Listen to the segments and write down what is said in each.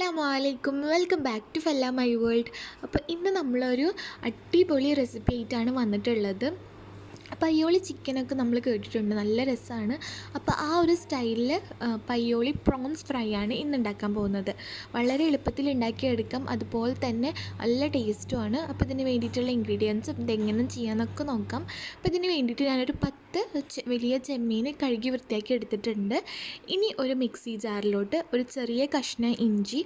അസ്സലാമു welcome back to ഫellahmyworld. അപ്പോൾ ഇന്ന് നമ്മളൊരു അടിപൊളി റെസിപ്പി ആയിട്ടാണ് വന്നിട്ടുള്ളത്. പയ്യോളി ചിക്കനൊക്കെ നമ്മൾ കേട്ടിട്ടുണ്ട്, നല്ല രസമാണ്. അപ്പോൾ ആ ഒരു സ്റ്റൈലിൽ പയ്യോളി പ്രോൺസ് ഫ്രൈ ആണ് ഇന്ന് ഉണ്ടാക്കാൻ പോകുന്നത്. വളരെ എളുപ്പത്തിൽ ഉണ്ടാക്കിയെടുക്കാം, അതുപോലെ തന്നെ നല്ല ടേസ്റ്റുമാണ്. അപ്പോൾ ഇതിന് വേണ്ടിയിട്ടുള്ള ഇൻഗ്രീഡിയൻസും ഇതെങ്ങനെ ചെയ്യാമെന്നൊക്കെ നോക്കാം. അപ്പോൾ ഇതിന് വേണ്ടിയിട്ട് ഞാനൊരു 10 വലിയ ചെമ്മീൻ കഴുകി വൃത്തിയാക്കി എടുത്തിട്ടുണ്ട്. ഇനി ഒരു മിക്സി ജാറിലോട്ട് ഒരു ചെറിയ കഷ്ണം ഇഞ്ചി,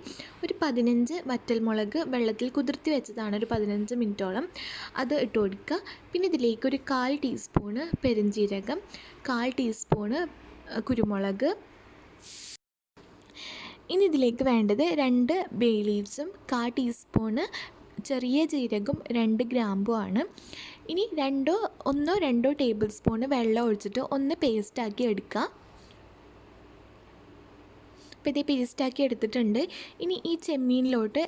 ഒരു 15 വറ്റൽമുളക് വെള്ളത്തിൽ കുതിർത്തി വെച്ചതാണ്, ഒരു 15 മിനിറ്റോളം. അത് ഇട്ട് കൊടുക്കുക. പിന്നെ ഇതിലേക്ക് ഒരു 1/4 ടീസ്പൂണ് പെരുംജീരകം, 1/4 ടീസ്പൂണ് കുരുമുളക്. ഇനി ഇതിലേക്ക് വേണ്ടത് 2 ബേ ലീവ്സും 1/4 ടീസ്പൂണ് ചെറിയ ജീരകവും 2 ഗ്രാമ്പുമാണ്. ഇനി 1-2 ടേബിൾ സ്പൂണ് വെള്ളം ഒഴിച്ചിട്ട് ഒന്ന് പേസ്റ്റാക്കി എടുക്കുക. അപ്പോൾ ഇത് പേസ്റ്റാക്കി എടുത്തിട്ടുണ്ട്. ഇനി ഈ ചെമ്മീനിലോട്ട്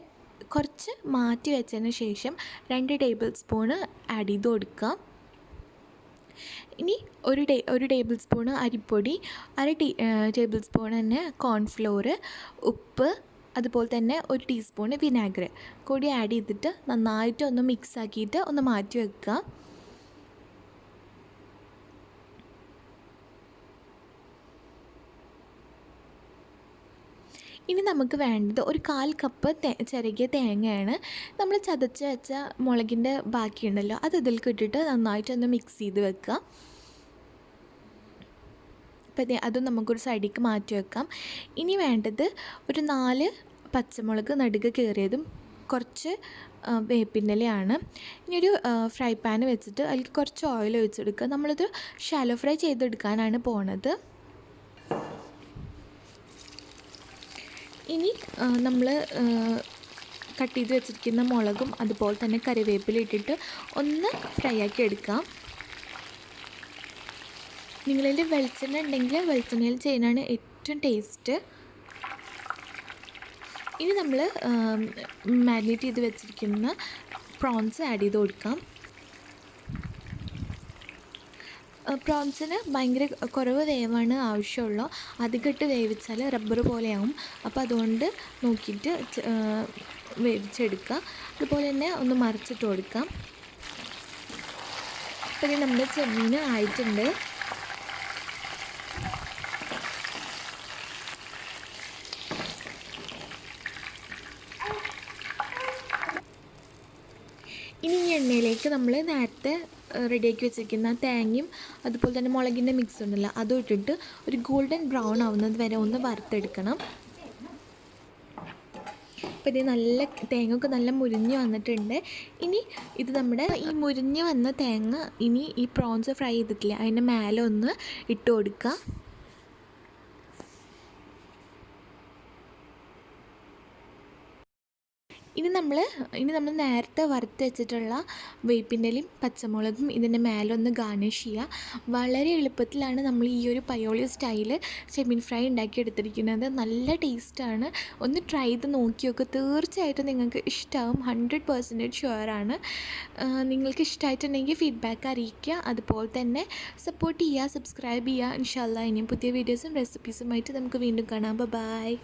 കുറച്ച് മാറ്റി വെച്ചതിന് ശേഷം 2 ടേബിൾ സ്പൂണ് ആഡ് ചെയ്ത് കൊടുക്കുക. ഇനി ഒരു ടേബിൾ സ്പൂണ് അരിപ്പൊടി, 1/2 ടേബിൾ സ്പൂൺ തന്നെ കോൺഫ്ലോർ, ഉപ്പ്, അതുപോലെ തന്നെ 1 ടീസ്പൂണ് വിനാഗിർ കൂടി ആഡ് ചെയ്തിട്ട് നന്നായിട്ട് ഒന്ന് മിക്സ് ആക്കിയിട്ട് ഒന്ന് മാറ്റി വെക്കുക. ഇനി നമുക്ക് വേണ്ടത് ഒരു 1/4 കപ്പ് ചിരകിയ തേങ്ങയാണ്. നമ്മൾ ചതച്ച് വെച്ച മുളകിൻ്റെ ബാക്കിയുണ്ടല്ലോ, അത് ഇതിലേക്ക് ഇട്ടിട്ട് നന്നായിട്ടൊന്ന് മിക്സ് ചെയ്ത് വെക്കുക. അപ്പോൾ അതും നമുക്കൊരു സൈഡിലേക്ക് മാറ്റി വെക്കാം. ഇനി വേണ്ടത് ഒരു 4 പച്ചമുളക് നടുക്ക് കീറിയതും കുറച്ച് വേപ്പിൻ്റെലയാണ്. ഇനി ഒരു ഫ്രൈ പാൻ വെച്ചിട്ട് അതിൽ കുറച്ച് ഓയിൽ ഒഴിച്ചെടുക്കുക. നമ്മളിത് ഷാലോ ഫ്രൈ ചെയ്തെടുക്കാനാണ് പോണത്. ഇനി നമ്മൾ കട്ട് ചെയ്ത് വെച്ചിരിക്കുന്ന മുളകും അതുപോലെ തന്നെ കറിവേപ്പില ഇട്ടിട്ട് ഒന്ന് ഫ്രൈ ആക്കി എടുക്കാം. നിങ്ങളിൽ വെളിച്ചെണ്ണ ഉണ്ടെങ്കിൽ വെളിച്ചെണ്ണയിൽ ചെയ്യുന്നതാണ് ഏറ്റവും ടേസ്റ്റ്. ഇനി നമ്മൾ മാരിനേറ്റ് ചെയ്ത് വെച്ചിരിക്കുന്ന പ്രോൺസ് ആഡ് ചെയ്ത് കൊടുക്കാം. പ്രോൺസിന് ഭയങ്കര കുറവ് വേവാണ് ആവശ്യമുള്ളൂ. അധികമിട്ട് വേവിച്ചാൽ റബ്ബർ പോലെയാവും. അപ്പോൾ അതുകൊണ്ട് നോക്കിയിട്ട് വേവിച്ചെടുക്കുക. അതുപോലെ തന്നെ ഒന്ന് മറിച്ചിട്ട് കൊടുക്കാം. അപ്പോൾ ഇത് നമ്മുടെ ചെമ്മീൻ ആയിട്ടുണ്ട്. ഇനി ഈ എണ്ണയിലേക്ക് നമ്മൾ നേരത്തെ റെഡിയാക്കി വെച്ചിരിക്കുന്ന തേങ്ങയും അതുപോലെ തന്നെ മുളകിൻ്റെ മിക്സ് ഉണ്ടല്ലോ, അതും ഇട്ടിട്ട് ഒരു ഗോൾഡൻ ബ്രൗൺ ആവുന്നത് വരെ ഒന്ന് വറുത്തെടുക്കണം. അപ്പോൾ ഇത് നല്ല തേങ്ങയൊക്കെ നല്ല മുരിഞ്ഞ് വന്നിട്ടുണ്ട്. ഇനി ഇത് നമ്മുടെ ഈ മുരിഞ്ഞ് വന്ന തേങ്ങ ഇനി ഈ പ്രോൺസ് ഫ്രൈ ചെയ്തിട്ടില്ല അതിൻ്റെ മേലെ ഒന്ന് ഇട്ട് കൊടുക്കുക. ഇനി നമ്മൾ നേരത്തെ വറുത്ത് വെച്ചിട്ടുള്ള വേപ്പിൻ്റെലയും പച്ചമുളകും ഇതിൻ്റെ മേലൊന്ന് ഗാർണിഷ് ചെയ്യുക. വളരെ എളുപ്പത്തിലാണ് നമ്മൾ ഈ ഒരു പയ്യോളി സ്റ്റൈല് ചെമ്മീൻ ഫ്രൈ ഉണ്ടാക്കിയെടുത്തിരിക്കുന്നത്. നല്ല ടേസ്റ്റാണ്. ഒന്ന് ട്രൈ ചെയ്ത് നോക്കി നോക്കുക, തീർച്ചയായിട്ടും നിങ്ങൾക്ക് ഇഷ്ടമാവും. 100% ഷുവറാണ്. നിങ്ങൾക്ക് ഇഷ്ടമായിട്ടുണ്ടെങ്കിൽ ഫീഡ്ബാക്ക് അറിയിക്കുക. അതുപോലെ തന്നെ സപ്പോർട്ട് ചെയ്യുക, സബ്സ്ക്രൈബ് ചെയ്യുക. ഇൻഷാ അല്ലാഹ് ഇനിയും പുതിയ വീഡിയോസും റെസിപ്പീസുമായിട്ട് നമുക്ക് വീണ്ടും കാണാം. ബൈ.